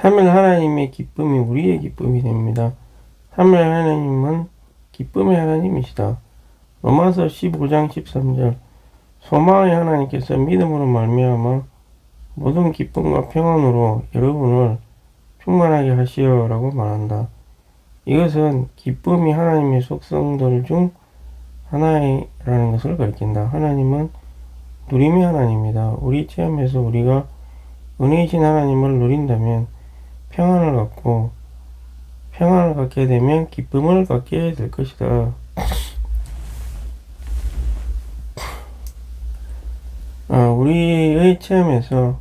삼위 하나님의 기쁨이 우리의 기쁨이 됩니다. 삼위 하나님은 기쁨의 하나님이시다. 로마서 15장 13절 소망의 하나님께서 믿음으로 말미암아 모든 기쁨과 평안으로 여러분을 충만하게 하시어라고 말한다. 이것은 기쁨이 하나님의 속성들 중 하나라는 것을 가리킨다. 하나님은 누림의 하나님이다. 우리 체험에서 우리가 은혜이신 하나님을 누린다면 평안을 갖게 되면 기쁨을 갖게 될 것이다. 우리의 체험에서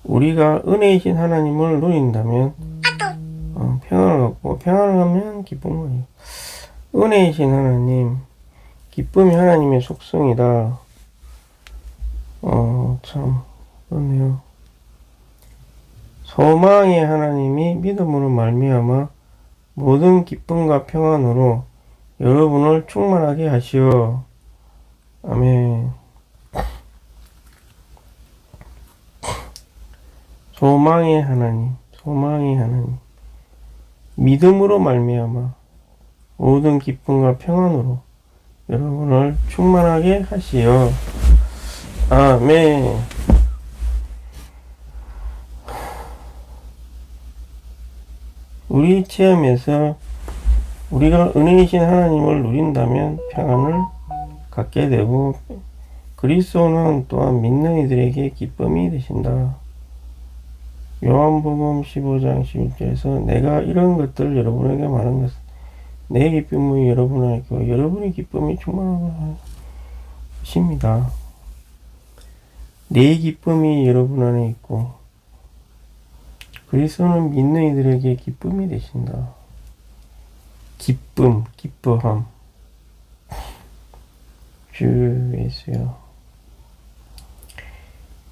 우리가 은혜이신 하나님을 누린다면 평안을 갖고 평안을 하면 기쁨을 갖고 은혜이신 하나님 기쁨이 하나님의 속성이다. 참 그렇네요. 소망의 하나님이 믿음으로 말미암아 모든 기쁨과 평안으로 여러분을 충만하게 하시어. 아멘. 소망의 하나님 믿음으로 말미암아 모든 기쁨과 평안으로 여러분을 충만하게 하시어. 아멘. 우리 체험에서 우리가 은혜이신 하나님을 누린다면 평안을 갖게 되고 그리스도는 또한 믿는 이들에게 기쁨이 되신다. 요한복음 15장 11절에서 내가 이런 것들 여러분에게 말한 것은 내 기쁨이 여러분 안에 있고 여러분의 기쁨이 충만한 것입니다. 내 기쁨이 여러분 안에 있고 그리스도는 믿는 이들에게 기쁨이 되신다. 기뻐함. 주 예수여.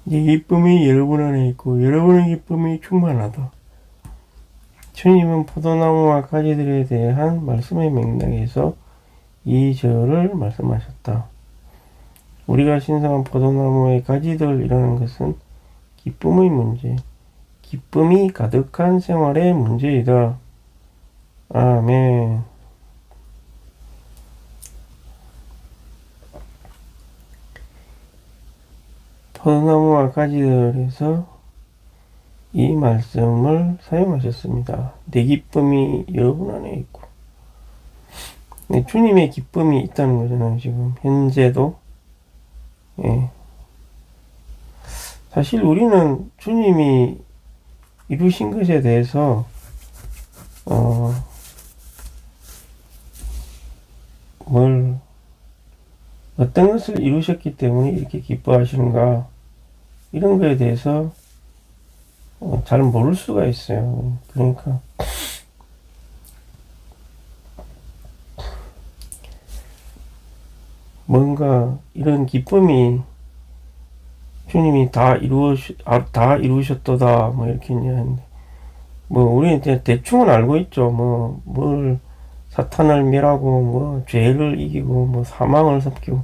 내 기쁨이 여러분 안에 있고 여러분의 기쁨이 충만하다. 주님은 포도나무와 가지들에 대한 말씀의 맥락에서 이 절을 말씀하셨다. 우리가 신성한 포도나무의 가지들이라는 것은 기쁨의 문제, 기쁨이 가득한 생활의 문제이다. 아멘. 포도나무와 가지들에서 이 말씀을 사용하셨습니다. 내 기쁨이 여러분 안에 있고. 네, 주님의 기쁨이 있다는 거잖아요, 지금. 현재도. 예. 사실 우리는 주님이 이루신 것에 대해서, 어떤 것을 이루셨기 때문에 이렇게 기뻐하시는가, 이런 거에 대해서 잘 모를 수가 있어요. 그러니까 뭔가 이런 기쁨이 주님이 다 이루셨도다 뭐 이렇게 얘기하는데 우리 이제 대충은 알고 있죠. 뭘 사탄을 멸하고 죄를 이기고 사망을 삼키고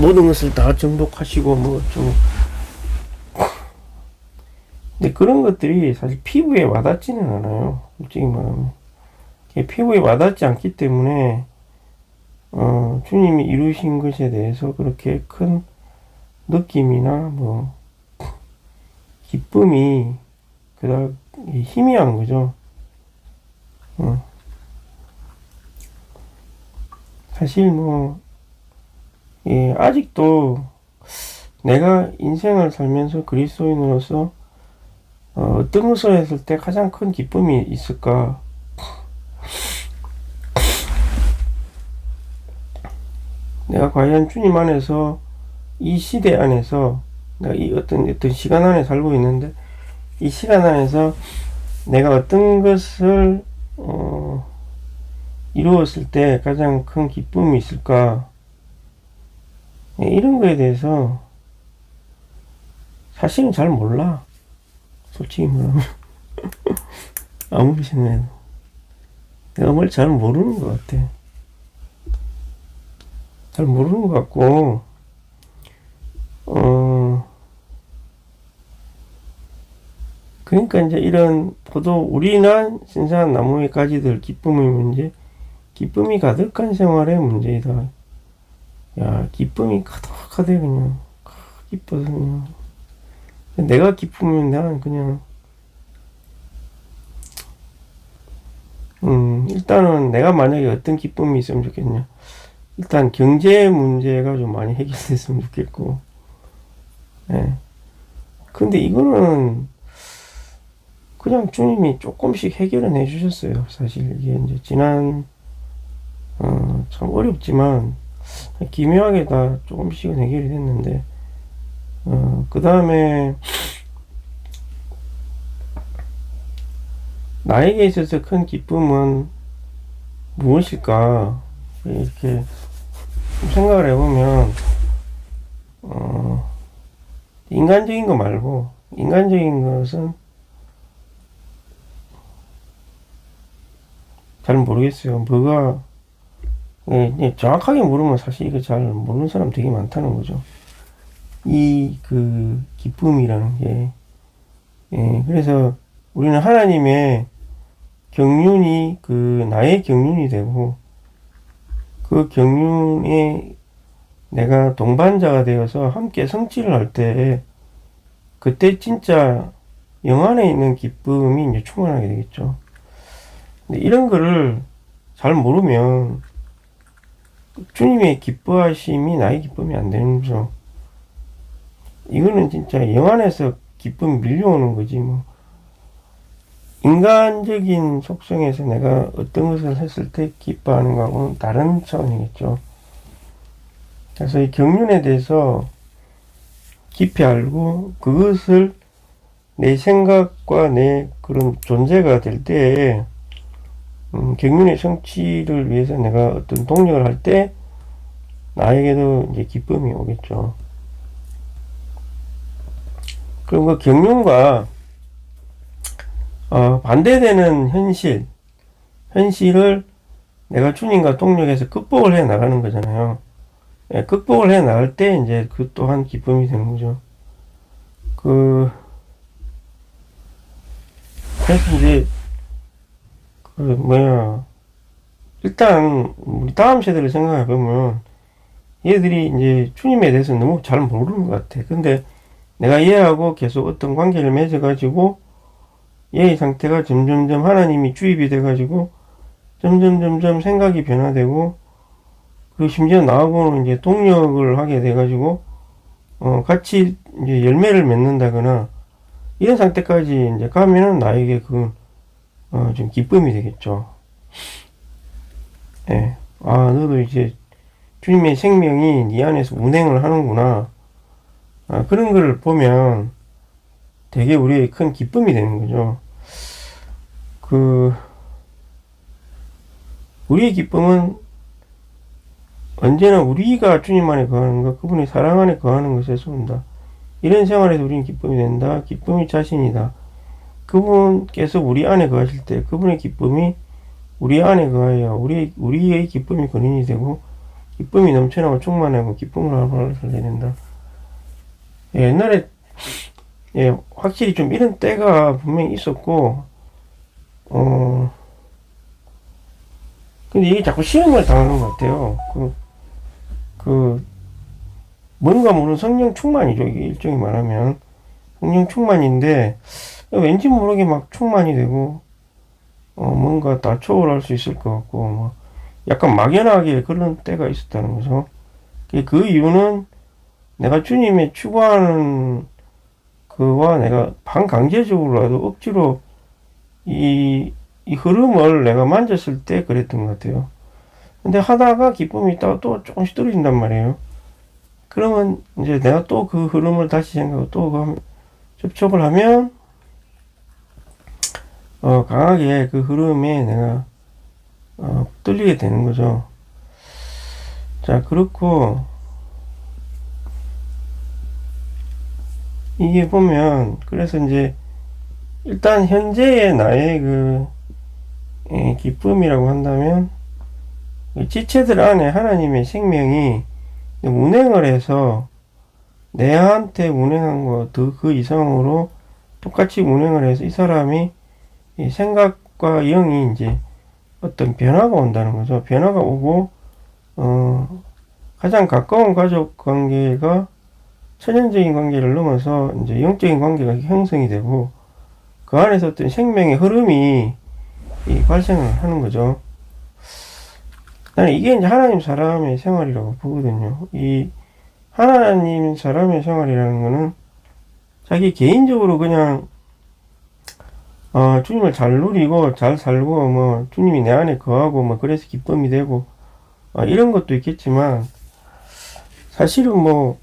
모든 것을 다 정복하시고 근데 그런 것들이 사실 피부에 와닿지는 않아요. 솔직히 말하면. 피부에 와닿지 않기 때문에, 주님이 이루신 것에 대해서 그렇게 큰 느낌이나, 기쁨이 그닥 희미한 거죠. 사실 아직도 내가 인생을 살면서 그리스도인으로서 어떤 것을 했을 때 가장 큰 기쁨이 있을까? 내가 과연 주님 안에서 이 시대 안에서 내가 이 어떤 시간 안에 살고 있는데 이 시간 안에서 내가 어떤 것을 이루었을 때 가장 큰 기쁨이 있을까? 이런 거에 대해서 사실은 잘 몰라. 솔직히 말하면 아무리 생각해도 내가 뭘 잘 모르는 것 같아. 잘 모르는 것 같고 그러니까 이제 이런 포도 우리나 신선한 나무의 가지들 기쁨의 문제, 기쁨이 가득한 생활의 문제이다. 야, 기쁨이 가득하대 그냥. 기뻐서 그냥. 내가 기쁘면 난 그냥 일단은 내가 만약에 어떤 기쁨이 있으면 좋겠냐. 일단 경제 문제가 좀 많이 해결됐으면 좋겠고. 예. 근데 이거는 그냥 주님이 조금씩 해결은 해주셨어요. 사실 이게 이제 참 어렵지만 기묘하게 다 조금씩은 해결이 됐는데, 그 다음에 나에게 있어서 큰 기쁨은 무엇일까? 이렇게 생각을 해보면, 인간적인 거 말고, 인간적인 것은 잘 모르겠어요. 뭐가, 정확하게 물으면 사실 이거 잘 모르는 사람 되게 많다는 거죠. 기쁨이라는 게. 그래서 우리는 하나님의 경륜이 나의 경륜이 되고, 그 경륜에 내가 동반자가 되어서 함께 성취를 할 때, 그때 진짜 영 안에 있는 기쁨이 이제 충만하게 되겠죠. 근데 이런 거를 잘 모르면 주님의 기뻐하심이 나의 기쁨이 안 되는 거죠. 이거는 진짜 영 안에서 기쁨이 밀려오는 거지 뭐. 인간적인 속성에서 내가 어떤 것을 했을 때 기뻐하는 거하고는 다른 차원이겠죠. 그래서 이 경륜에 대해서 깊이 알고 그것을 내 생각과 내 그런 존재가 될 때에 경륜의 성취를 위해서 내가 어떤 동력을 할 때 나에게도 이제 기쁨이 오겠죠. 그럼 그 경륜과 반대되는 현실을 내가 주님과 동력해서 극복을 해 나가는 거잖아요. 예, 극복을 해 나갈 때 이제 그 또한 기쁨이 되는 거죠. 그래서 이제 일단 우리 다음 세대를 생각해 보면 얘들이 이제 주님에 대해서 너무 잘 모르는 것 같아. 근데 내가 얘하고 계속 어떤 관계를 맺어가지고 얘의 상태가 점점점 하나님이 주입이 돼가지고 점점 생각이 변화되고, 그리고 심지어 나하고는 이제 동력을 하게 돼가지고 같이 이제 열매를 맺는다거나 이런 상태까지 이제 가면은 나에게 좀 기쁨이 되겠죠. 예. 아, 너도 이제 주님의 생명이 네 안에서 운행을 하는구나. 그런 걸 보면 되게 우리의 큰 기쁨이 되는 거죠. 우리의 기쁨은 언제나 우리가 주님 안에 거하는 것, 그분의 사랑 안에 거하는 것에서 온다. 이런 생활에서 우리는 기쁨이 된다. 기쁨이 자신이다. 그분께서 우리 안에 거하실 때 그분의 기쁨이 우리 안에 거하여 우리의 기쁨이 근원이 되고, 기쁨이 넘쳐나고 충만하고 기쁨을 하루하루 살려낸다. 옛날에 확실히 좀 이런 때가 분명히 있었고, 근데 이게 자꾸 시험을 당하는 것 같아요. 뭔가 모르는 성령 충만이죠. 이게 일종의 말하면. 성령 충만인데, 왠지 모르게 막 충만이 되고, 뭔가 다 초월할 수 있을 것 같고, 뭐 약간 막연하게 그런 때가 있었다는 거죠. 그 이유는 내가 주님의 추구하는 그와 내가 반강제적으로라도 억지로 이 흐름을 내가 만졌을 때 그랬던 것 같아요. 근데 하다가 기쁨이 있다가 또 조금씩 떨어진단 말이에요. 그러면 이제 내가 또 그 흐름을 다시 생각하고 또 접촉을 하면 강하게 그 흐름에 내가 떨리게 되는 거죠. 자, 그렇고 이게 보면 그래서 이제 일단 현재의 나의 기쁨이라고 한다면 지체들 안에 하나님의 생명이 운행을 해서 내한테 운행한 것 그 이상으로 똑같이 운행을 해서 이 사람이 이 생각과 영이 이제 어떤 변화가 온다는 거죠. 변화가 오고, 가장 가까운 가족 관계가 천연적인 관계를 넘어서 이제 영적인 관계가 형성이 되고, 그 안에서 어떤 생명의 흐름이 발생을 하는 거죠. 나는 이게 이제 하나님 사람의 생활이라고 보거든요. 이 하나님 사람의 생활이라는 거는 자기 개인적으로 그냥 주님을 잘 누리고 잘 살고 뭐 주님이 내 안에 거하고 뭐 그래서 기쁨이 되고 이런 것도 있겠지만 사실은 뭐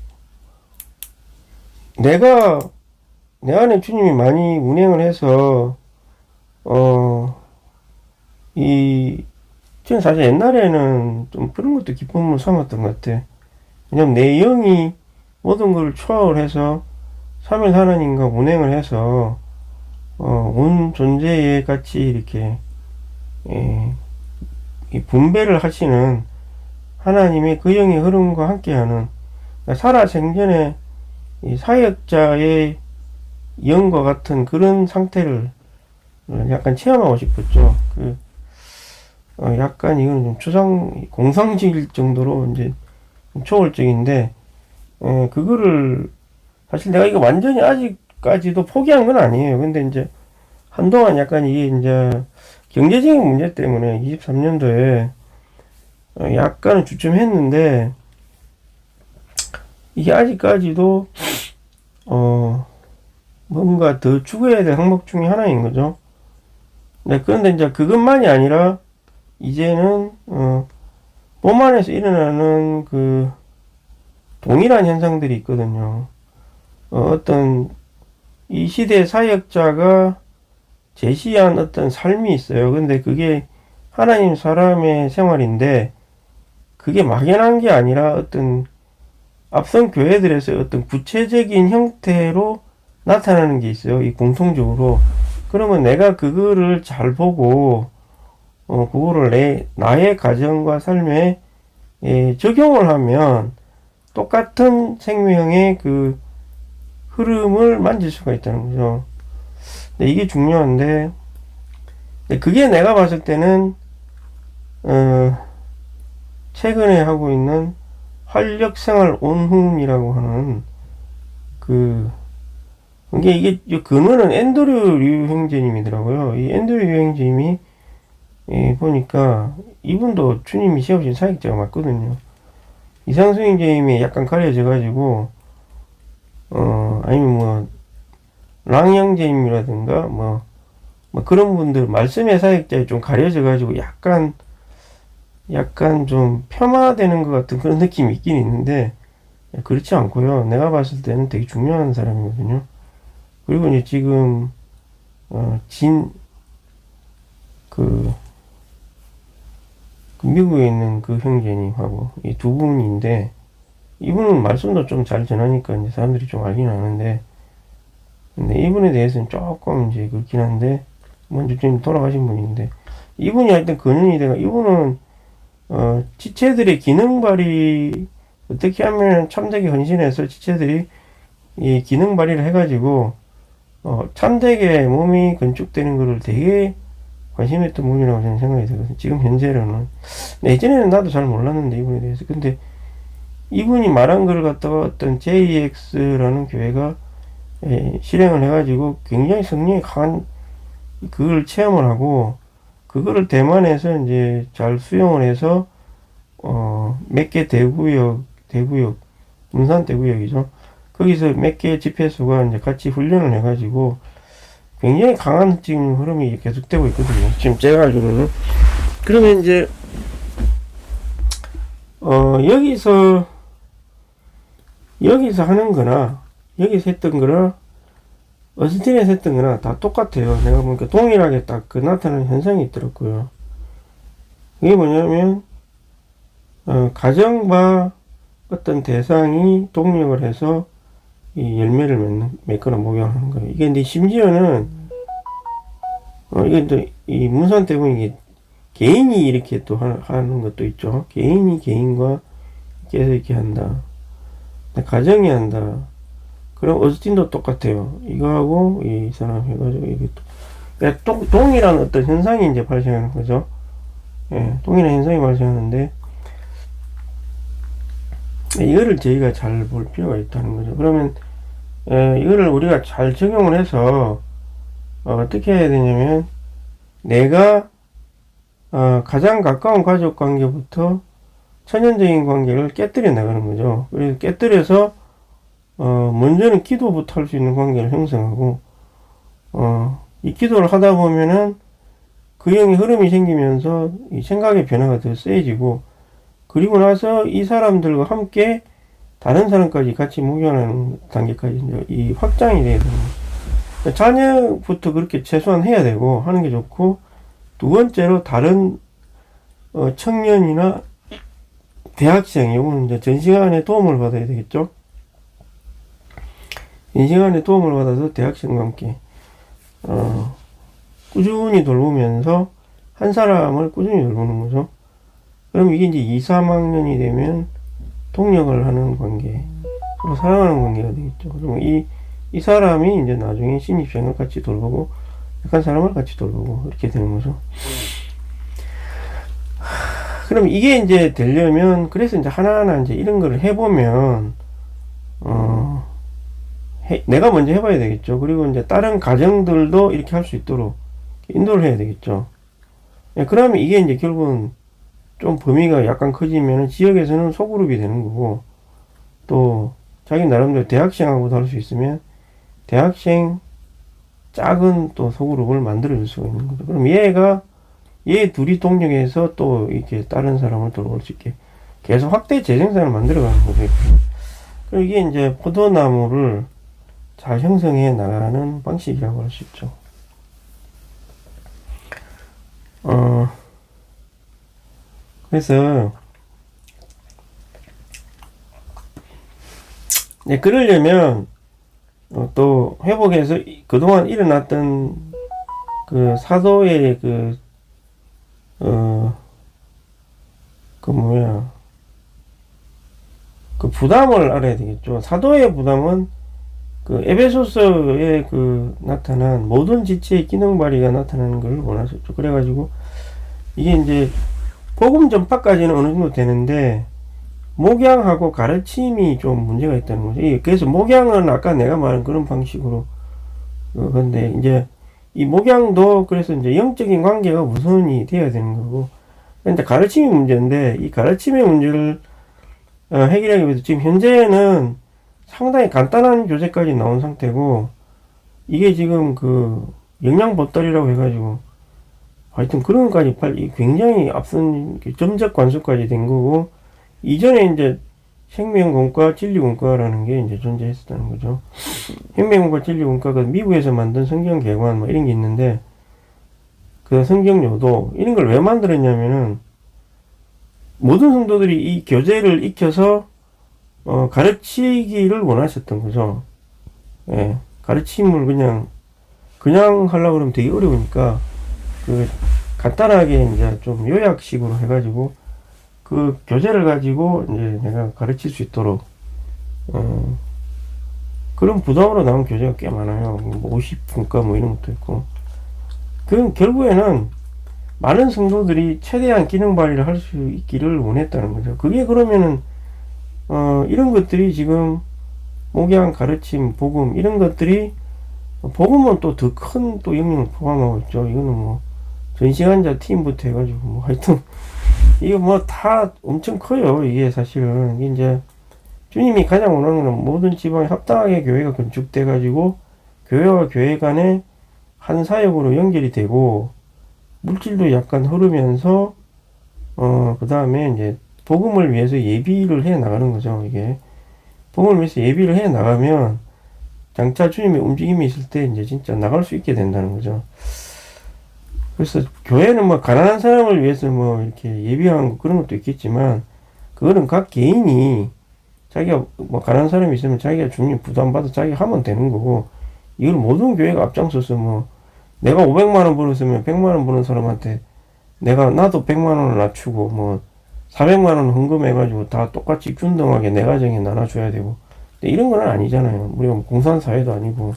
내가 내 안에 주님이 많이 운행을 해서 저는 사실 옛날에는 좀 그런 것도 기쁨을 삼았던 것 같아. 왜냐면 내 영이 모든 걸 초월해서 삼일 하나님과 운행을 해서 온 존재에 같이 이렇게 이 분배를 하시는 하나님의 그 영의 흐름과 함께하는 그러니까 살아생전에 이 사역자의 영과 같은 그런 상태를 약간 체험하고 싶었죠. 약간 이건 좀 공상적일 정도로 이제 초월적인데, 그거를 사실 내가 이거 완전히 아직까지도 포기한 건 아니에요. 근데 이제 한동안 약간 이게 이제 경제적인 문제 때문에 23년도에 약간은 주춤했는데, 이게 아직까지도 뭔가 더 추구해야 될 항목 중에 하나인 거죠. 네, 그런데 이제 그것만이 아니라 이제는 몸 안에서 일어나는 그 동일한 현상들이 있거든요. 어떤 이 시대 사역자가 제시한 어떤 삶이 있어요. 근데 그게 하나님 사람의 생활인데 그게 막연한 게 아니라 어떤 앞선 교회들에서 어떤 구체적인 형태로 나타나는 게 있어요. 이 공통적으로. 그러면 내가 그거를 잘 보고 그거를 나의 가정과 삶에 적용을 하면 똑같은 생명의 그 흐름을 만질 수가 있다는 거죠. 근데 이게 중요한데, 그게 내가 봤을 때는 최근에 하고 있는 활력생활 온훈이라고 하는 이게 근원은 앤드류 류 형제님이더라고요. 이 앤드류 류 형제님이 보니까 이분도 주님이 세우신 사역자가 맞거든요. 이상수 형제님이 약간 가려져가지고 아니면 뭐 랑 형제님이라든가 뭐 그런 분들 말씀의 사역자에 좀 가려져가지고 약간 좀 폄하되는 것 같은 그런 느낌이 있긴 있는데 그렇지 않고요. 내가 봤을 때는 되게 중요한 사람이거든요. 그리고 이제 지금 미국에 있는 그 형제님하고 이 두 분인데 이분은 말씀도 좀 잘 전하니까 이제 사람들이 좀 알긴 아는데 근데 이분에 대해서는 조금 이제 그렇긴 한데 먼저 좀 돌아가신 분인데 이분이 하여튼 근원이 돼가 이분은 지체들의 기능 발휘 어떻게 하면 참되게 헌신해서 지체들이 이 기능 발휘를 해가지고 참되게 몸이 건축되는 거를 되게 관심했던 분이라고 저는 생각이 들거든요. 지금 현재로는. 예전에는 나도 잘 몰랐는데 이분에 대해서. 근데 이분이 말한 걸 갖다가 어떤 JX라는 교회가 실행을 해가지고 굉장히 성령이 강한 그걸 체험을 하고 그거를 대만에서 이제 잘 수용을 해서 몇 개 대구역 문산 대구역이죠. 거기서 몇 개 집회수가 이제 같이 훈련을 해가지고 굉장히 강한 지금 흐름이 계속되고 있거든요. 지금 제가 알기로는. 그러면 이제 여기서 하는 거나 여기서 했던 거나 어스틴에서 했던 거나 다 똑같아요. 내가 보니까 동일하게 딱 그 나타나는 현상이 있더라고요. 이게 뭐냐면 가정과 어떤 대상이 동력을 해서 이 열매를 맺거나 목욕하는 거예요. 이게 근데 심지어는 이게 또 이 문산 때문에 이게 개인이 이렇게 또 하는 것도 있죠. 개인이 개인과 계속 이렇게 한다. 가정이 한다. 그럼 어스틴도 똑같아요. 이거하고 이 사람 해가지고 이게 동일한 어떤 현상이 이제 발생하는 거죠. 예, 동일한 현상이 발생하는데 이거를 저희가 잘 볼 필요가 있다는 거죠. 그러면 이거를 우리가 잘 적용을 해서 어떻게 해야 되냐면 내가 가장 가까운 가족 관계부터 천연적인 관계를 깨뜨려 나가는 거죠. 그래서 깨뜨려서 먼저는 기도부터 할 수 있는 관계를 형성하고 이 기도를 하다 보면은 그 형의 흐름이 생기면서 이 생각의 변화가 더 세지고 그리고 나서 이 사람들과 함께 다른 사람까지 같이 묵여하는 단계까지 이제 이 확장이 돼야 되는 거예요. 자녀부터 그렇게 최소한 해야 되고 하는 게 좋고 두 번째로 다른 청년이나 대학생 요거는 이제 전시간에 도움을 받아야 되겠죠. 전시간에 도움을 받아서 대학생과 함께 꾸준히 돌보면서 한 사람을 꾸준히 돌보는 거죠. 그럼 이게 이제 2, 3학년이 되면 동력을 하는 관계, 서로 사랑하는 관계가 되겠죠. 그럼 이 사람이 이제 나중에 신입생을 같이 돌보고 약한 사람을 같이 돌보고 이렇게 되는 거죠. 그럼 이게 이제 되려면 그래서 이제 하나하나 이제 이런 걸 해보면 내가 먼저 해봐야 되겠죠. 그리고 이제 다른 가정들도 이렇게 할 수 있도록 인도를 해야 되겠죠. 그러면 이게 이제 결국은 좀 범위가 약간 커지면 지역에서는 소그룹이 되는 거고 또 자기 나름대로 대학생하고도 할 수 있으면 대학생 작은 또 소그룹을 만들어 줄 수가 있는 거죠. 그럼 얘 둘이 동력해서 또 이렇게 다른 사람을 돌볼 수 있게 계속 확대 재생산을 만들어 가는 거죠. 그리고 이게 이제 포도나무를 잘 형성해 나가는 방식이라고 할 수 있죠. 그래서 네, 그러려면 또 회복해서 그동안 일어났던 그 사도의 그 부담을 알아야 되겠죠. 사도의 부담은 그 에베소서에 나타난 모든 지체의 기능 발휘가 나타나는 걸 원하셨죠. 그래가지고 이게 이제 복음 전파까지는 어느 정도 되는데 목양하고 가르침이 좀 문제가 있다는 거죠. 그래서 목양은 아까 내가 말한 그런 방식으로 근데 이제 이 목양도 그래서 이제 영적인 관계가 우선이 돼야 되는 거고 근데 가르침이 문제인데 이 가르침의 문제를 해결하기 위해서 지금 현재는 상당히 간단한 교재까지 나온 상태고 이게 지금 영양 보따리라고 해가지고 하여튼 그런 것까지 굉장히 앞선 점적 관수까지 된 거고 이전에 이제 생명공과 진리공과라는 게 이제 존재했었다는 거죠. 생명공과 진리공과가 미국에서 만든 성경개관 뭐 이런 게 있는데 그 성경요도 이런 걸 왜 만들었냐면은 모든 성도들이 이 교재를 익혀서 가르치기를 원하셨던 거죠. 예, 가르침을 그냥 하려고 그러면 되게 어려우니까 간단하게 이제 좀 요약식으로 해가지고 그 교재를 가지고 이제 내가 가르칠 수 있도록 그런 부담으로 나온 교재가 꽤 많아요. 뭐 50분과 뭐 이런 것도 있고. 그럼 결국에는 많은 성도들이 최대한 기능 발휘를 할 수 있기를 원했다는 거죠. 그게 그러면은 이런 것들이 지금 목양, 가르침, 복음 이런 것들이 복음은 또 더 큰 또 영역을 포함하고 있죠. 이거는 뭐 전시간자 팀부터 해가지고 뭐 하여튼 이거 뭐 다 엄청 커요. 이게 사실은 이제 주님이 가장 원하는 건 모든 지방에 합당하게 교회가 건축돼 가지고 교회와 교회 간에 한 사역으로 연결이 되고 물질도 약간 흐르면서 그 다음에 이제 복음을 위해서 예비를 해 나가는 거죠. 이게 복음을 위해서 예비를 해 나가면 장차 주님의 움직임이 있을 때 이제 진짜 나갈 수 있게 된다는 거죠. 그래서 교회는 뭐 가난한 사람을 위해서 뭐 이렇게 예비하는 거 그런 것도 있겠지만 그거는 각 개인이 자기가 뭐 가난한 사람이 있으면 자기가 주님 부담받아 자기가 하면 되는 거고 이걸 모든 교회가 앞장서서 뭐 내가 500만원 벌었으면 100만원 버는 사람한테 나도 100만원을 낮추고 뭐 400만원 헌금해가지고 다 똑같이 균등하게 내 가정에 나눠줘야 되고 근데 이런 건 아니잖아요. 우리가 뭐 공산사회도 아니고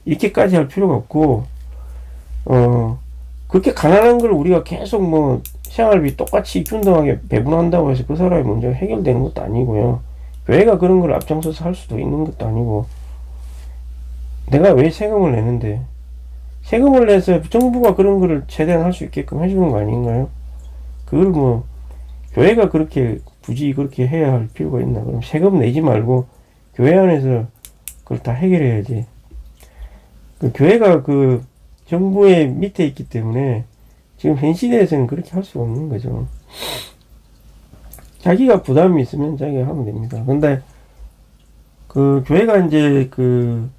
이렇게까지 할 필요가 없고 그렇게 가난한 걸 우리가 계속 뭐 생활비 똑같이 균등하게 배분한다고 해서 그 사람의 문제가 해결되는 것도 아니고요. 교회가 그런 걸 앞장서서 할 수도 있는 것도 아니고, 내가 왜 세금을 내는데, 세금을 내서 정부가 그런 거를 최대한 할 수 있게끔 해주는 거 아닌가요? 그걸 뭐 교회가 그렇게 굳이 그렇게 해야 할 필요가 있나? 그럼 세금 내지 말고 교회 안에서 그걸 다 해결해야지. 그 교회가 그 정부의 밑에 있기 때문에 지금 현 시대에서는 그렇게 할 수가 없는 거죠. 자기가 부담이 있으면 자기가 하면 됩니다. 근데 그 교회가 이제 그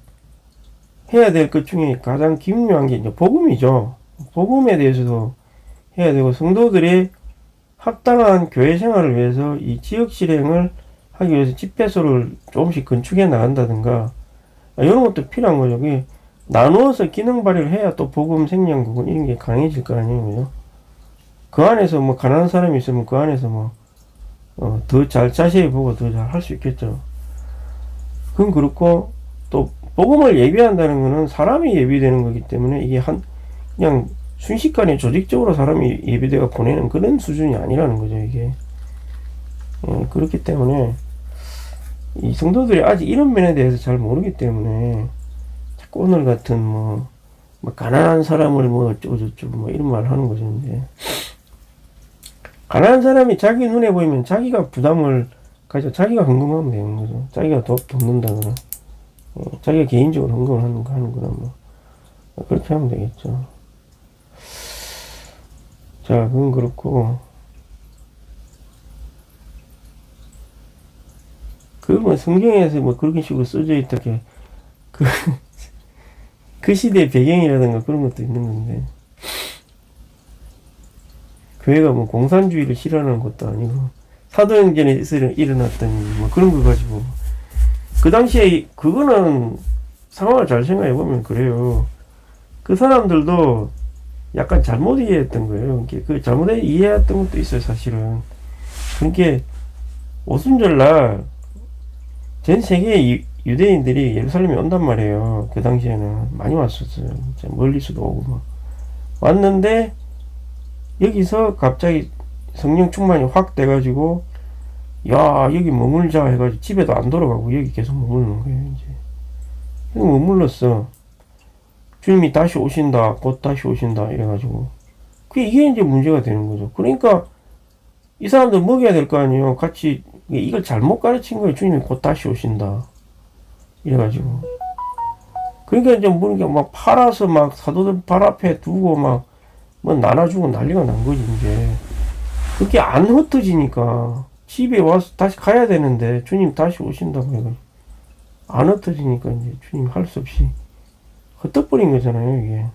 해야 될 것 중에 가장 중요한 게 이제 복음이죠. 복음에 대해서도 해야 되고, 성도들이 합당한 교회 생활을 위해서 이 지역 실행을 하기 위해서 집회소를 조금씩 건축해 나간다든가, 이런 것도 필요한 거죠. 그게 나누어서 기능 발휘를 해야 또 복음 생명국은 이런 게 강해질 거 아니에요. 그 안에서 뭐 가난한 사람이 있으면 그 안에서 뭐 더 잘 자세히 보고 더 잘 할 수 있겠죠. 그건 그렇고, 또 복음을 예비한다는 거는 사람이 예비되는 거기 때문에 이게 그냥 순식간에 조직적으로 사람이 예비되어 보내는 그런 수준이 아니라는 거죠, 이게. 그렇기 때문에 이 성도들이 아직 이런 면에 대해서 잘 모르기 때문에 자꾸 오늘 같은 뭐 가난한 사람을 뭐 어쩌고저쩌고 뭐 이런 말 하는 거죠, 이제. 가난한 사람이 자기 눈에 보이면 자기가 부담을 가져, 자기가 헌금하면 되는 거죠. 자기가 돕는다거나, 자기가 개인적으로 헌금을 하는 거나 뭐 그렇게 하면 되겠죠. 자, 그건 그렇고, 뭐 성경에서 뭐 그런 식으로 써져 있다 그 시대의 배경이라든가 그런 것도 있는 건데, 교회가 뭐 공산주의를 실현하는 것도 아니고 사도행전에 일어났던 뭐 그런 거 가지고, 그 당시에 그거는 상황을 잘 생각해 보면 그래요. 그 사람들도 약간 잘못 이해했던 거예요. 그 잘못 이해했던 것도 있어요, 사실은. 그러니까 오순절날 전 세계의 유대인들이 예루살렘에 온단 말이에요. 그 당시에는 많이 왔었어요. 멀리서도 오고 막 왔는데, 여기서 갑자기 성령 충만이 확 돼가지고, 야, 여기 머물자 해가지고 집에도 안 돌아가고 여기 계속 머무르는 거예요, 이제. 머물렀어. 주님이 다시 오신다, 곧 다시 오신다, 이래가지고. 이게 이제 문제가 되는 거죠. 그러니까 이 사람들 먹여야 될 거 아니에요. 같이, 이걸 잘못 가르친 거예요. 주님이 곧 다시 오신다. 이래가지고. 그러니까 이제 모르니까 막 팔아서 막 사도들 발 앞에 두고 막 뭐 나눠주고 난리가 난 거지, 이제. 그게 안 흩어지니까 집에 와서 다시 가야 되는데 주님 다시 오신다고 해가지고 안 흩어지니까 이제 주님 할 수 없이 흩어버린 거잖아요, 이게.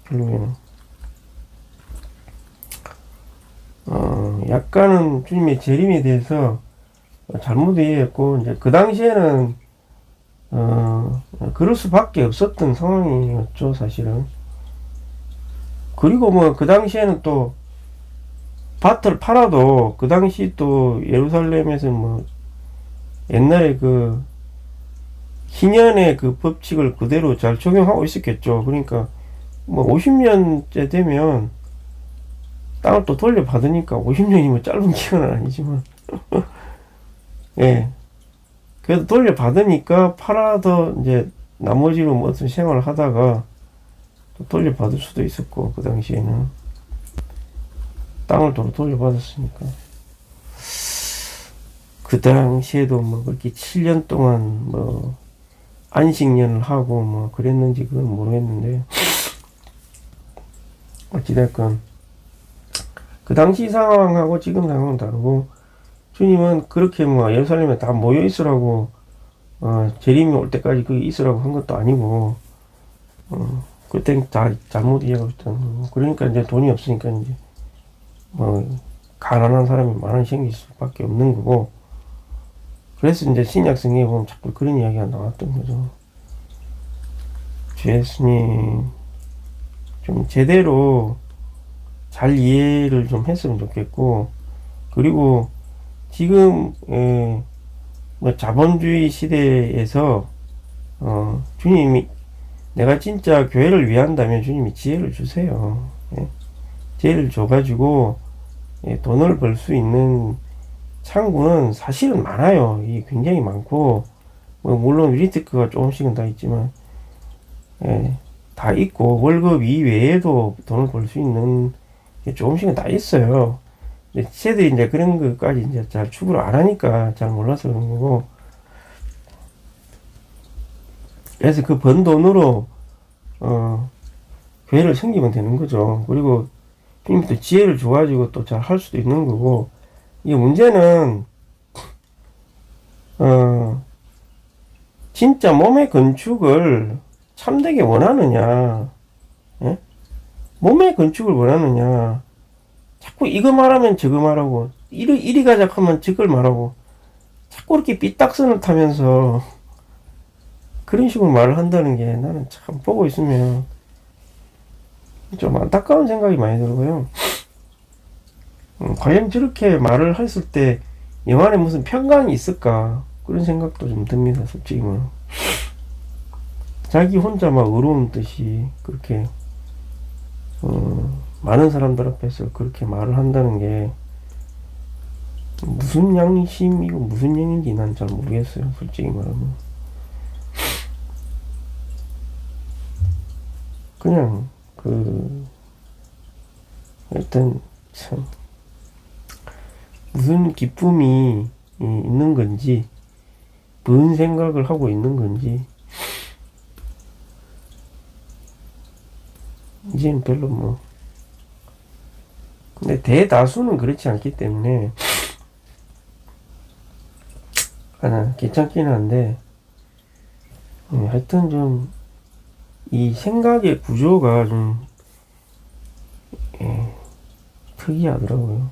결국에는. 약간은 주님의 재림에 대해서 잘못 이해했고, 이제 그 당시에는 그럴 수밖에 없었던 상황이었죠, 사실은. 그리고 뭐 그 당시에는 또 밭을 팔아도 그 당시 또 예루살렘에서 뭐 옛날에 그 희년의 그 법칙을 그대로 잘 적용하고 있었겠죠. 그러니까 뭐 50년째 되면 땅을 또 돌려받으니까, 50년이 뭐 짧은 기간은 아니지만 예, 그래도 돌려받으니까 팔아도 이제 나머지로 뭐 어떤 생활을 하다가 또 돌려받을 수도 있었고, 그 당시에는 땅을 돌려받았으니까. 그 당시에도 뭐 그렇게 7년 동안 뭐 안식년을 하고 뭐 그랬는지 그건 모르겠는데, 어찌됐건 그 당시 상황하고 지금 상황은 다르고, 주님은 그렇게 뭐 예루살렘에 다 모여 있으라고 재림이 올 때까지 거기 있으라고 한 것도 아니고, 그땐 다 잘못 이해하고 있다는 거고. 그러니까 이제 돈이 없으니까 이제 뭐 가난한 사람이 많이 생길 수밖에 없는 거고, 그래서 이제 신약 성경에 보면 자꾸 그런 이야기가 나왔던 거죠. 주 예수님 좀 제대로 잘 이해를 좀 했으면 좋겠고, 그리고 지금 뭐 자본주의 시대에서 주님이 내가 진짜 교회를 위한다면 주님이 지혜를 주세요. 예? 지혜를 줘가지고 예, 돈을 벌 수 있는 창구는 사실은 많아요. 이 굉장히 많고 뭐 물론 리스크가 조금씩은 다 있지만 예, 다 있고 월급 이외에도 돈을 벌 수 있는 게 조금씩은 다 있어요. 근데 쟤들이 이제 그런 것까지 이제 잘 추구를 안 하니까 잘 몰라서 그런 거고. 그래서 그 번 돈으로 교회를 섬기면 되는 거죠. 그리고 주님이 또 지혜를 줘가지고 또 잘 할 수도 있는 거고. 이 문제는 진짜 몸의 건축을 참되게 원하느냐, 예? 몸의 건축을 원하느냐. 자꾸 이거 말하면 저거 말하고, 이리 가자 하면 저걸 말하고, 자꾸 이렇게 삐딱선을 타면서 그런 식으로 말을 한다는 게 나는 참 보고 있으면 좀 안타까운 생각이 많이 들고요. 과연 저렇게 말을 했을 때 영안에 무슨 편견이 있을까? 그런 생각도 좀 듭니다, 솔직히 뭐. 자기 혼자 막 의로운 듯이 그렇게 많은 사람들 앞에서 그렇게 말을 한다는 게 무슨 양심이고 무슨 영인지 난 잘 모르겠어요, 솔직히 말하면. 그냥 일단 참 무슨 기쁨이 있는 건지 뭔 생각을 하고 있는 건지 이제는 별로 뭐. 근데 대다수는 그렇지 않기 때문에 하나 괜찮긴 한데 하여튼 좀 이 생각의 구조가 좀 특이하더라고요.